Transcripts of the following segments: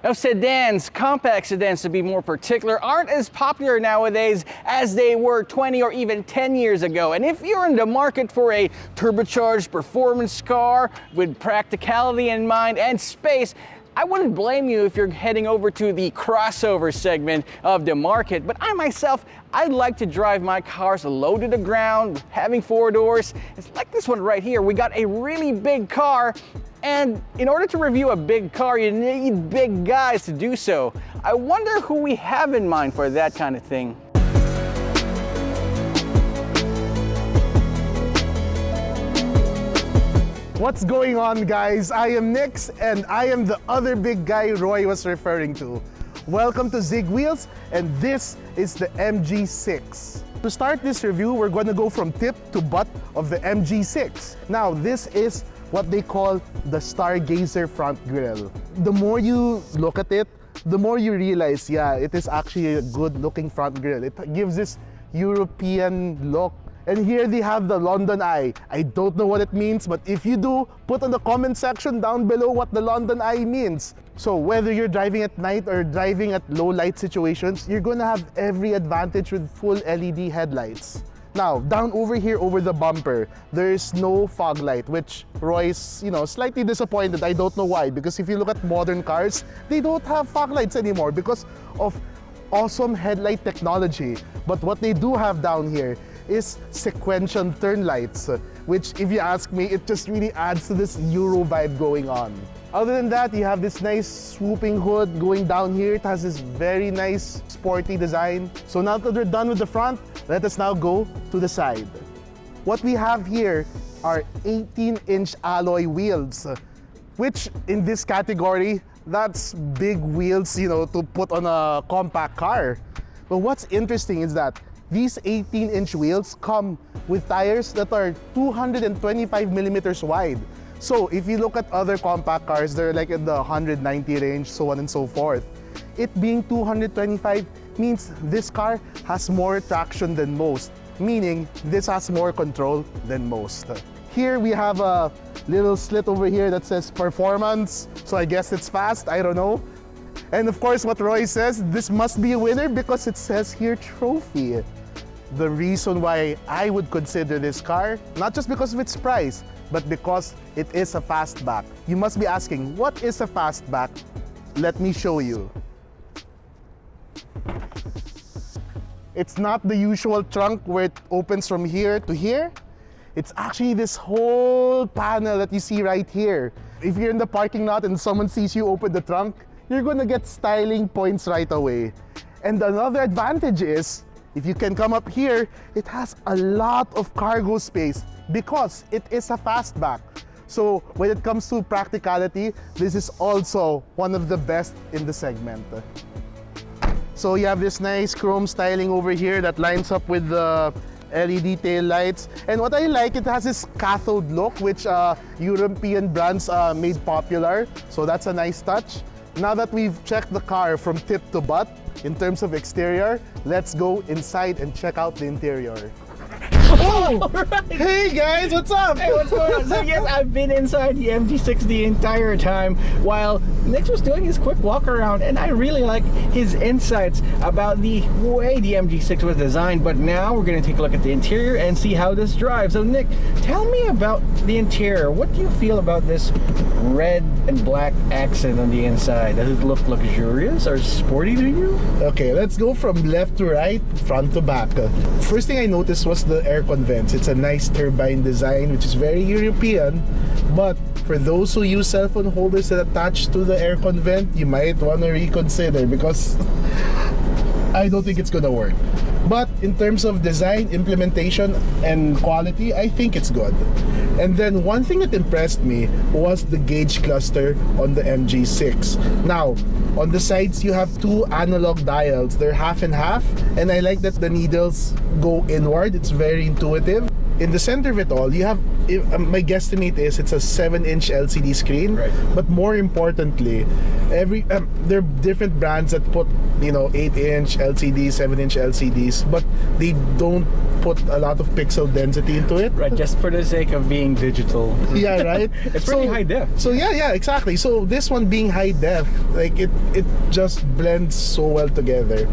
Now, sedans, compact sedans to be more particular, aren't as popular nowadays as they were 20 or even 10 years ago. And if you're in the market for a turbocharged performance car with practicality in mind and space, I wouldn't blame you if you're heading over to the crossover segment of the market, but I myself, I like to drive my cars low to the ground, having 4 doors. It's like this one right here. We got a really big car, and in order to review a big car, you need big guys to do so. I wonder who we have in mind for that kind of thing. What's going on, guys? I am Nix, and I am the other big guy Roy was referring to. Welcome to ZigWheels, and this is the MG6. To start this review, we're going to go from tip to butt of the MG6. Now, this is what they call the Stargazer front grille. The more you look at it, the more you realize, yeah, it is actually a good-looking front grille. It gives this European look. And here they have the London Eye. I don't know what it means, but if you do, put on the comment section down below what the London Eye means. So whether you're driving at night or driving at low light situations, you're gonna have every advantage with full LED headlights. Now, down over here over the bumper, there is no fog light, which Roy's, slightly disappointed. I don't know why, because if you look at modern cars, they don't have fog lights anymore because of awesome headlight technology. But what they do have down here is sequential turn lights, which, if you ask me, it just really adds to this Euro vibe going on. Other than that, you have this nice swooping hood going down here. It has this very nice sporty design. So now that we're done with the front, let us now go to the side. What we have here are 18-inch alloy wheels, which in this category, that's big wheels, to put on a compact car. But what's interesting is that these 18-inch wheels come with tires that are 225 millimeters wide. So if you look at other compact cars, they're like in the 190 range, so on and so forth. It being 225 means this car has more traction than most, meaning this has more control than most. Here we have a little slit over here that says performance, so I guess it's fast, I don't know. And of course, what Roy says, this must be a winner because it says here trophy. The reason why I would consider this car, not just because of its price, but because it is a fastback. You must be asking, what is a fastback? Let me show you. It's not the usual trunk where it opens from here to here. It's actually this whole panel that you see right here. If you're in the parking lot and someone sees you open the trunk, you're gonna get styling points right away. And another advantage is, if you can come up here, it has a lot of cargo space because it is a fastback. So when it comes to practicality, this is also one of the best in the segment. So you have this nice chrome styling over here that lines up with the LED tail lights. And what I like, it has this cathode look, which European brands made popular. So that's a nice touch. Now that we've checked the car from tip to butt, in terms of exterior, let's go inside and check out the interior. Oh! Right. Hey guys, what's up? Hey, what's going on? So yes, I've been inside the MG6 the entire time while Nix was doing his quick walk around, and I really like his insights about the way the MG6 was designed. But now we're going to take a look at the interior and see how this drives. So Nick, tell me about the interior. What do you feel about this red and black accent on the inside? Does it look luxurious or sporty to you? Okay, let's go from left to right, front to back. First thing I noticed was the air vents. It's a nice turbine design, which is very European, but for those who use cell phone holders that attach to the aircon vent, you might want to reconsider because I don't think it's gonna work. But in terms of design, implementation, and quality, I think it's good. And then one thing that impressed me was the gauge cluster on the MG6. Now, on the sides, you have 2 analog dials. They're half and half, and I like that the needles go inward. It's very intuitive. In the center of it all, you have my guesstimate is it's a 7-inch LCD screen. Right. But more importantly, there are different brands that put 8-inch LCDs, 7-inch LCDs, but they don't put a lot of pixel density into it. Right, just for the sake of being digital. Yeah, right. It's pretty high def. So yeah, exactly. So this one being high def, like it just blends so well together.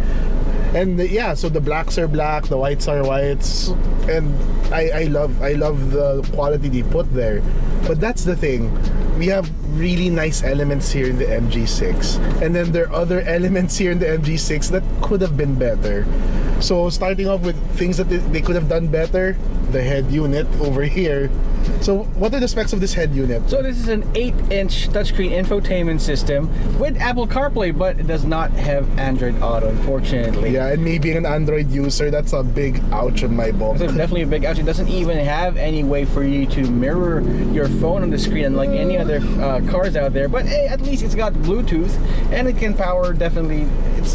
And so the blacks are black, the whites are whites, and I love the quality they put there. But that's the thing, we have really nice elements here in the MG6, and then there are other elements here in the MG6 that could have been better. So starting off with things that they could have done better, the head unit over here. So what are the specs of this head unit? So this is an 8-inch touchscreen infotainment system with Apple CarPlay, but it does not have Android Auto, unfortunately. Yeah, and me being an Android user, that's a big ouch on my book. It's definitely a big ouch. It doesn't even have any way for you to mirror your phone on the screen, unlike any other cars out there. But hey, at least it's got Bluetooth, and it can power definitely.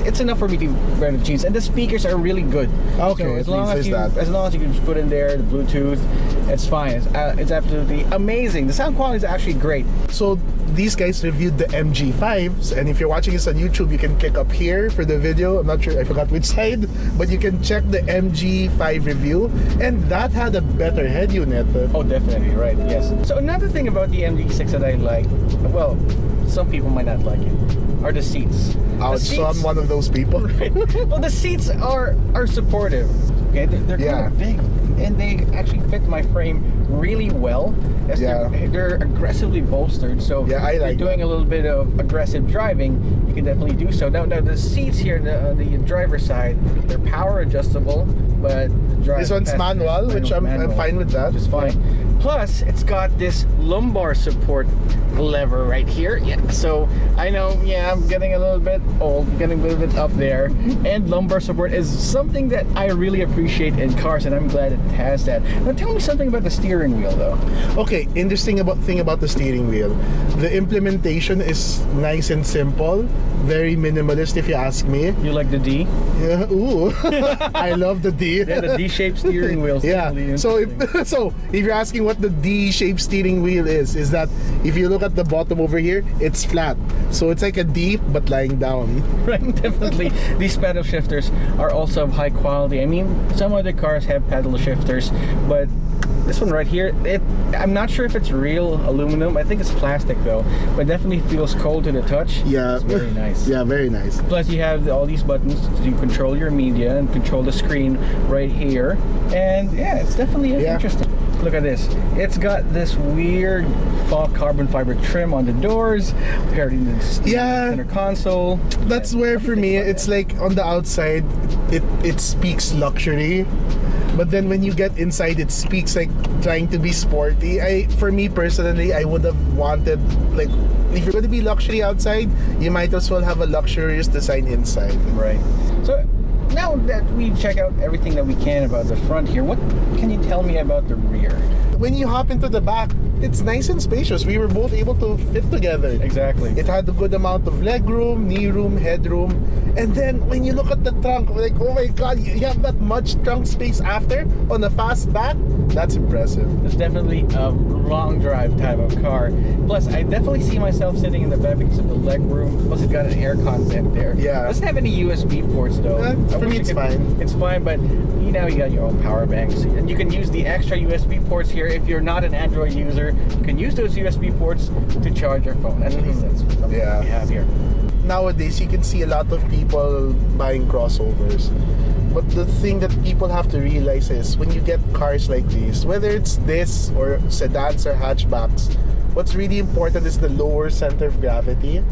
It's enough for me to wear the jeans, and the speakers are really good. Okay, so as long as you can just put in there the Bluetooth, it's fine. It's absolutely amazing. The sound quality is actually great. So these guys reviewed the MG5s, and if you're watching this on YouTube, you can click up here for the video. I'm not sure, I forgot which side, but you can check the MG5 review, and that had a better head unit. Oh, definitely, right, yes. So another thing about the MG6 that I like, well, some people might not like it, are the seats. Ouch, so I'm one of those people. Right. Well, the seats are supportive. Okay, they're kind of big, and they actually fit my frame really well. As they're aggressively bolstered. So yeah, if you're doing a little bit of aggressive driving, you can definitely do so. Now the seats here, the driver's side, they're power adjustable, but this one's manual, which I'm fine with that. Just fine. Plus, it's got this lumbar support lever right here. Yeah, so I know, I'm getting a little bit old, getting a little bit up there, and lumbar support is something that I really appreciate in cars, and I'm glad it has that. Now, tell me something about the steering wheel, though. Okay, interesting thing about the steering wheel. The implementation is nice and simple, very minimalist, if you ask me. You like the D? Yeah, ooh, I love the D. Yeah, the D-shaped steering wheel. Yeah. So if you're asking what the D-shaped steering wheel is that if you look at the bottom over here, it's flat. So it's like a D but lying down. Right, definitely. These paddle shifters are also of high quality. I mean, some other cars have paddle shifters, but this one right here, I'm not sure if it's real aluminum. I think it's plastic though, but it definitely feels cold to the touch. Yeah, it's very nice. Yeah, very nice. Plus you have all these buttons to control your media and control the screen right here. And yeah, it's definitely interesting. Look at this. It's got this weird carbon fiber trim on the doors, paired in the center console. That's where for me, it's like on the outside, it speaks luxury. But then when you get inside, it speaks like trying to be sporty. For me personally, I would have wanted, like, if you're going to be luxury outside, you might as well have a luxurious design inside. Right. So now that we check out everything that we can about the front here, what can you tell me about the rear? When you hop into the back, it's nice and spacious. We were both able to fit together. Exactly. It had a good amount of leg room, knee room, head room. And then when you look at the trunk, like, oh my god, you have that much trunk space after on a fastback. That's impressive. It's definitely a long drive type of car. Plus, I definitely see myself sitting in the back because of the leg room. Plus, it's got an air vent there. Yeah. It doesn't have any USB ports though. For me, it's fine. It's fine, but you got your own power banks, and you can use the extra USB ports here. If you're not an Android user, you can use those USB ports to charge your phone. At least that's something we have here. Nowadays, you can see a lot of people buying crossovers. But the thing that people have to realize is when you get cars like these, whether it's this or sedans or hatchbacks, what's really important is the lower center of gravity.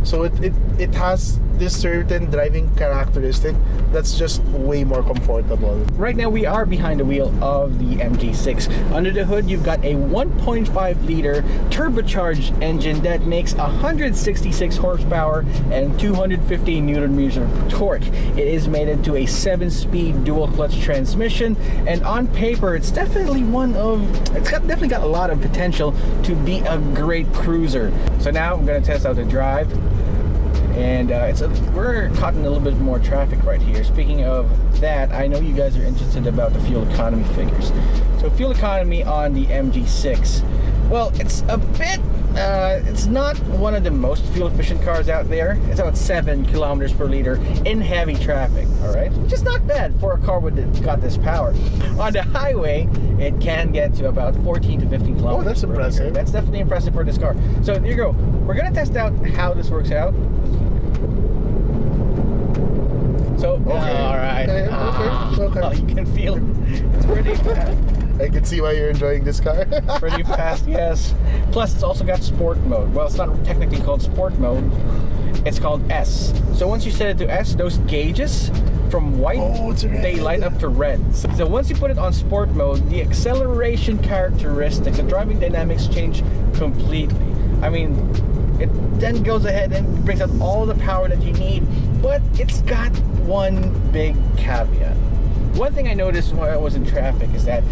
So it has this certain driving characteristic that's just way more comfortable. Right now we are behind the wheel of the MG6. Under the hood you've got a 1.5 liter turbocharged engine that makes 166 horsepower and 250 Newton meters of torque. It is mated to a 7-speed dual clutch transmission, and on paper it's definitely definitely got a lot of potential to be a great cruiser. So now I'm going to test out the drive. And And we're caught in a little bit more traffic right here. Speaking of that, I know you guys are interested about the fuel economy figures. So fuel economy on the MG6, well, it's a bit, it's not one of the most fuel efficient cars out there. It's about 7 kilometers per liter in heavy traffic, all right? Which is not bad for a car with got this power. On the highway, it can get to about 14 to 15 kilometers. Oh, that's per impressive. liter. That's definitely impressive for this car. So there you go. We're gonna test out how this works out. So, Okay. all right. Okay. Well, you can feel it's pretty fast. I can see why you're enjoying this car. Pretty fast, yes. Plus, it's also got sport mode. Well, it's not technically called sport mode. It's called S. So once you set it to S, those gauges from white, they light up to red. So once you put it on sport mode, the acceleration characteristics, the driving dynamics change completely. I mean, it then goes ahead and brings out all the power that you need, but it's got one big caveat. One thing I noticed when I was in traffic is that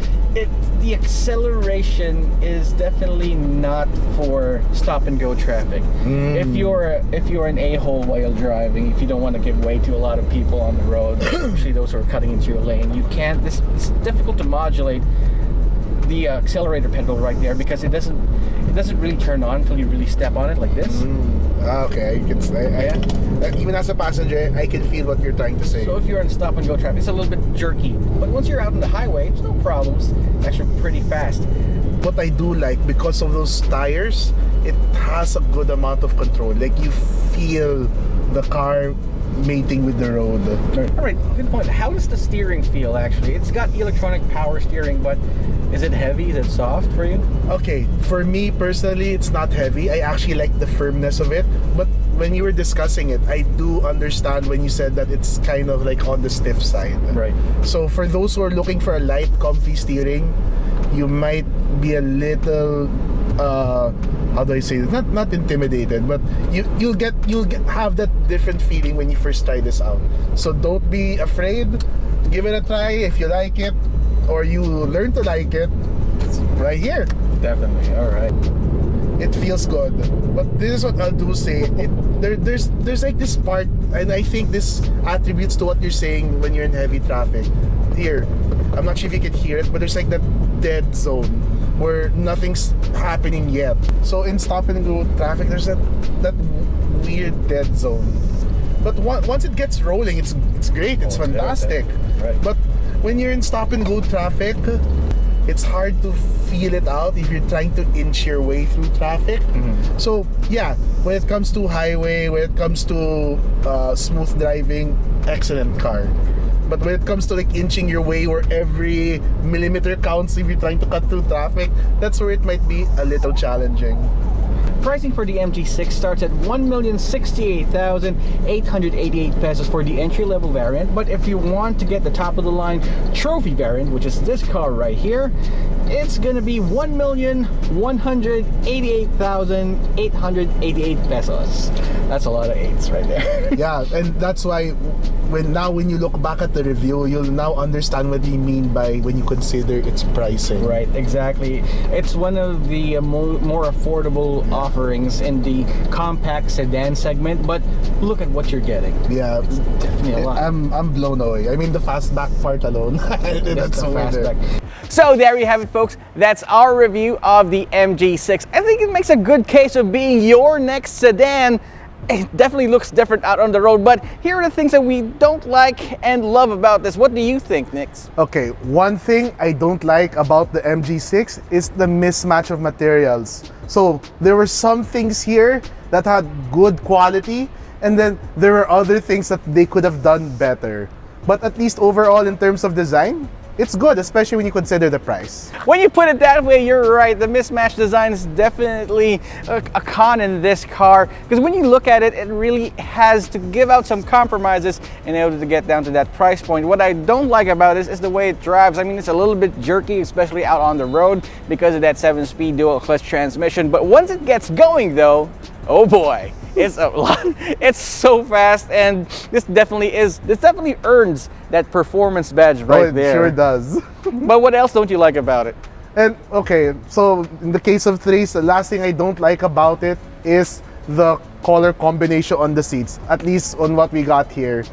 the acceleration is definitely not for stop and go traffic. If you're an a-hole while driving, if you don't want to give way to a lot of people on the road, especially those who are cutting into your lane, you can't. It's difficult to modulate the accelerator pedal right there because it doesn't really turn on until you really step on it like this. Okay, even as a passenger, I can feel what you're trying to say. So if you're in stop and go traffic, it's a little bit jerky. But once you're out on the highway, it's no problems. It's actually pretty fast. What I do like, because of those tires, it has a good amount of control. Like you feel the car mating with the road. All right, good point. How does the steering feel actually? It's got electronic power steering, but is it heavy? Is it soft for you? Okay, for me personally, it's not heavy. I actually like the firmness of it. But when you were discussing it, I do understand when you said that it's kind of like on the stiff side. Right. So for those who are looking for a light, comfy steering, you might be a little how do I say it? Not intimidated, but you'll have that different feeling when you first try this out. So don't be afraid. Give it a try. If you like it or you learn to like it, it's right here. Definitely. All right. It feels good. But this is what I do say. There's like this part, and I think this attributes to what you're saying when you're in heavy traffic. Here, I'm not sure if you can hear it, but there's like that dead zone where nothing's happening yet. So in stop and go traffic, there's that weird dead zone. But once it gets rolling, it's great. It's fantastic. Right. But when you're in stop and go traffic, it's hard to feel it out if you're trying to inch your way through traffic. So yeah, when it comes to highway, when it comes to smooth driving, excellent car. But when it comes to like inching your way where every millimeter counts if you're trying to cut through traffic, that's where it might be a little challenging. Pricing for the MG6 starts at 1,068,888 pesos for the entry-level variant, but if you want to get the top-of-the-line trophy variant, which is this car right here, it's gonna be 1,188,888 pesos. That's a lot of eights right there. Yeah, and that's why when you look back at the review, you'll now understand what we mean by when you consider its pricing. Right, exactly. It's one of the more affordable offerings in the compact sedan segment, but look at what you're getting. Yeah, It's definitely a lot. I'm blown away. I mean, the fastback part alone. That's so fastback. So there you have it, folks. That's our review of the MG6. I think it makes a good case of being your next sedan. It definitely looks different out on the road, but here are the things that we don't like and love about this. What do you think, Nix? Okay, one thing I don't like about the MG6 is the mismatch of materials. So there were some things here that had good quality, and then there were other things that they could have done better. But at least overall, in terms of design, it's good, especially when you consider the price. When you put it that way, you're right. The mismatched design is definitely a con in this car, because when you look at it, it really has to give out some compromises in order to get down to that price point. What I don't like about this is the way it drives. I mean, it's a little bit jerky, especially out on the road because of that 7-speed dual clutch transmission. But once it gets going though, oh boy, it's a lot. It's so fast, and this definitely earns that performance badge right there. It sure does. But what else don't you like about it? And okay, so in the case of Threes, the last thing I don't like about it is the color combination on the seats, at least on what we got here.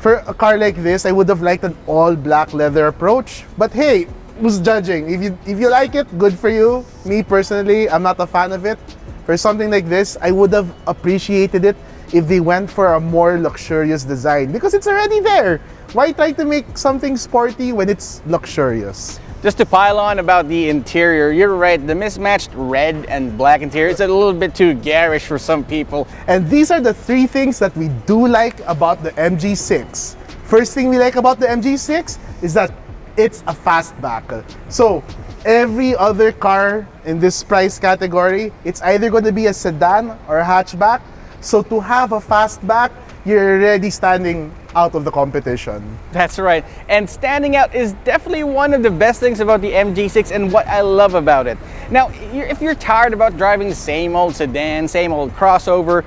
For a car like this, I would have liked an all black leather approach, but hey, who's judging? If you like it, good for you. Me personally, I'm not a fan of it. For something like this, I would have appreciated it if they went for a more luxurious design, because it's already there. Why try to make something sporty when it's luxurious? Just to pile on about the interior, you're right, the mismatched red and black interior is a little bit too garish for some people. And these are the three things that we do like about the MG6. First thing we like about the MG6 is that it's a fastback. So every other car in this price category, it's either going to be a sedan or a hatchback. So to have a fastback, you're already standing out of the competition. That's right. And standing out is definitely one of the best things about the MG6 and what I love about it. Now, if you're tired about driving the same old sedan, same old crossover,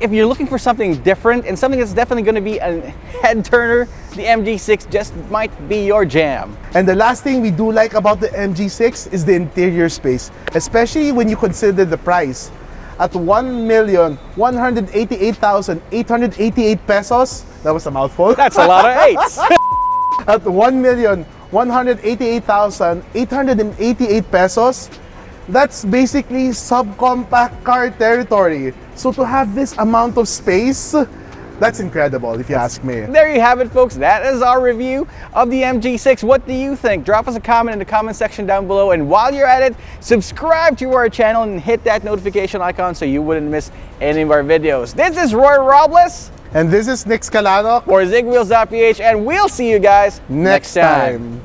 if you're looking for something different and something that's definitely going to be a head turner, the MG6 just might be your jam. And the last thing we do like about the MG6 is the interior space, especially when you consider the price. At 1,188,888 pesos, that was a mouthful. That's a lot of eights. At 1,188,888 pesos, that's basically subcompact car territory. So to have this amount of space, that's incredible if you ask me. There you have it, folks. That is our review of the MG6. What do you think? Drop us a comment in the comment section down below. And while you're at it, subscribe to our channel and hit that notification icon so you wouldn't miss any of our videos. This is Roy Robles. And this is Nick Calanoc For ZigWheels.Ph, and we'll see you guys next time.